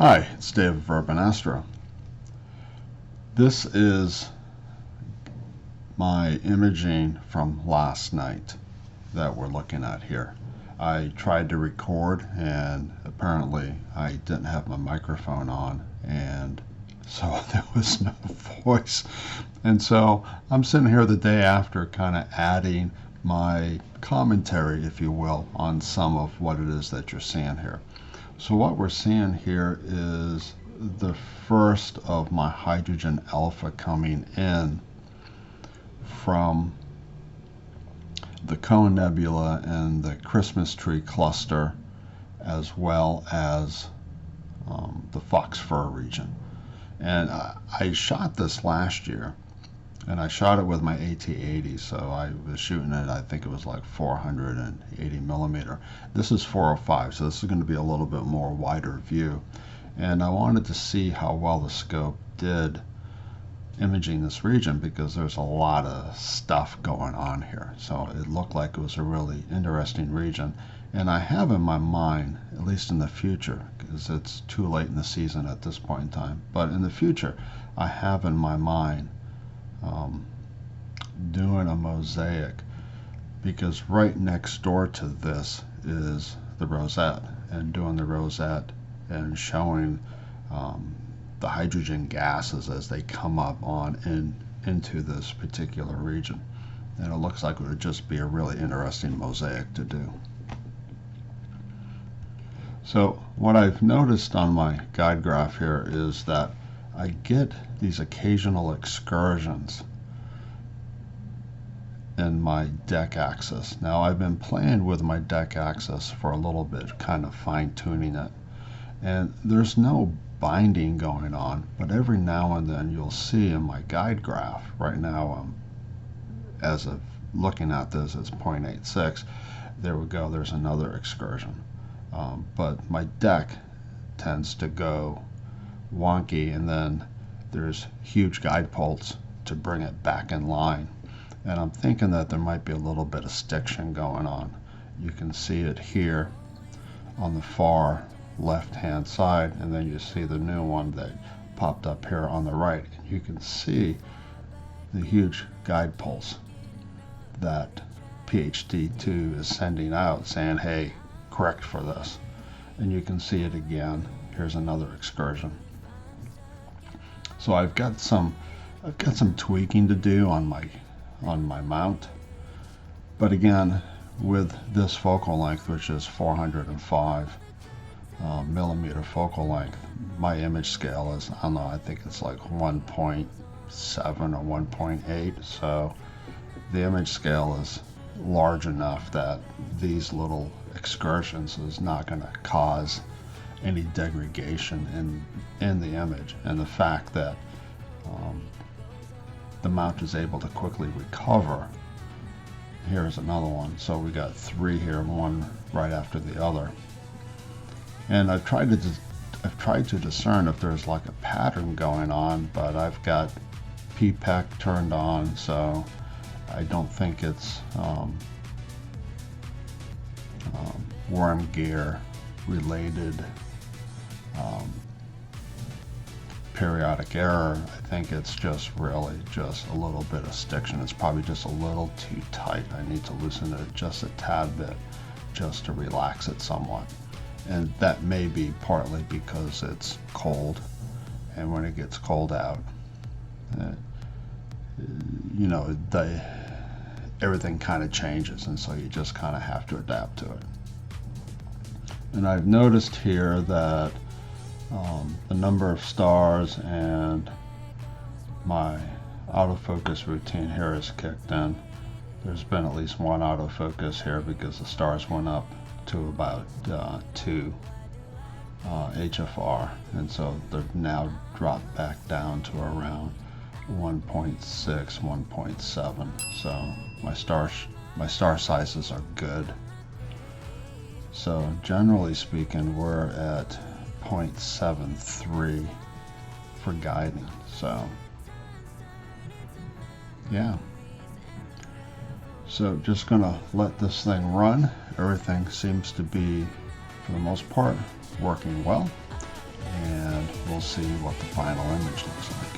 Hi, it's Dave of Urban Astro. This is my imaging from last night that we're looking at here. I tried to record and apparently I didn't have my microphone on, and so there was no voice. And so I'm sitting here the day after kind of adding my commentary, if you will, on some of what it is that you're seeing here. So what we're seeing here is the first of my hydrogen alpha coming in from the Cone Nebula and the Christmas tree cluster, as well as the fox fir region. And I shot this last year, and I shot it with my AT-80, so I was shooting it, I think it was like 480 millimeter. This is 405, so this is going to be a little bit more wider view. And I wanted to see how well the scope did imaging this region, because there's a lot of stuff going on here. So it looked like it was a really interesting region. And I have in my mind, at least in the future, because it's too late in the season at this point in time, but in the future, I have in my mind doing a mosaic, because right next door to this is the rosette, and doing the rosette and showing the hydrogen gases as they come up into this particular region. And it looks like it would just be a really interesting mosaic to do. So what I've noticed on my guide graph here is that I get these occasional excursions in my deck axis. Now I've been playing with my deck axis for a little bit, kind of fine-tuning it, and there's no binding going on, but every now and then you'll see in my guide graph, right now as of looking at this, it's 0.86. There we go, there's another excursion. But my deck tends to go wonky, and then there's huge guide pulls to bring it back in line. And I'm thinking that there might be a little bit of stiction going on. You can see it here on the far left hand side, and then you see the new one that popped up here on the right. And you can see the huge guide pulse that PhD2 is sending out, saying, hey, correct for this. And you can see it again. Here's another excursion. So I've got some tweaking to do on my mount, but again, with this focal length, which is 405 millimeter focal length, my image scale is, I don't know, I think it's like 1.7 or 1.8, so the image scale is large enough that these little excursions is not going to cause any degradation in the image. And the fact that the mount is able to quickly recover. Here's another one. So we got three here, one right after the other. And I've tried to discern if there's like a pattern going on, but I've got PPEC turned on, so I don't think it's worm gear related periodic error. I think it's just really just a little bit of stiction. It's probably just a little too tight. I need to loosen it just a tad bit just to relax it somewhat. And that may be partly because it's cold, and when it gets cold out, you know, everything kind of changes, and so you just kind of have to adapt to it. And I've noticed here that the number of stars and my autofocus routine here is kicked in. There's been at least one autofocus here because the stars went up to about 2 HFR, and so they've now dropped back down to around 1.6, 1.7. So my star sizes are good. So generally speaking, we're at 0.73 for guiding. So yeah. So just gonna let this thing run. Everything seems to be, for the most part, working well. And we'll see what the final image looks like.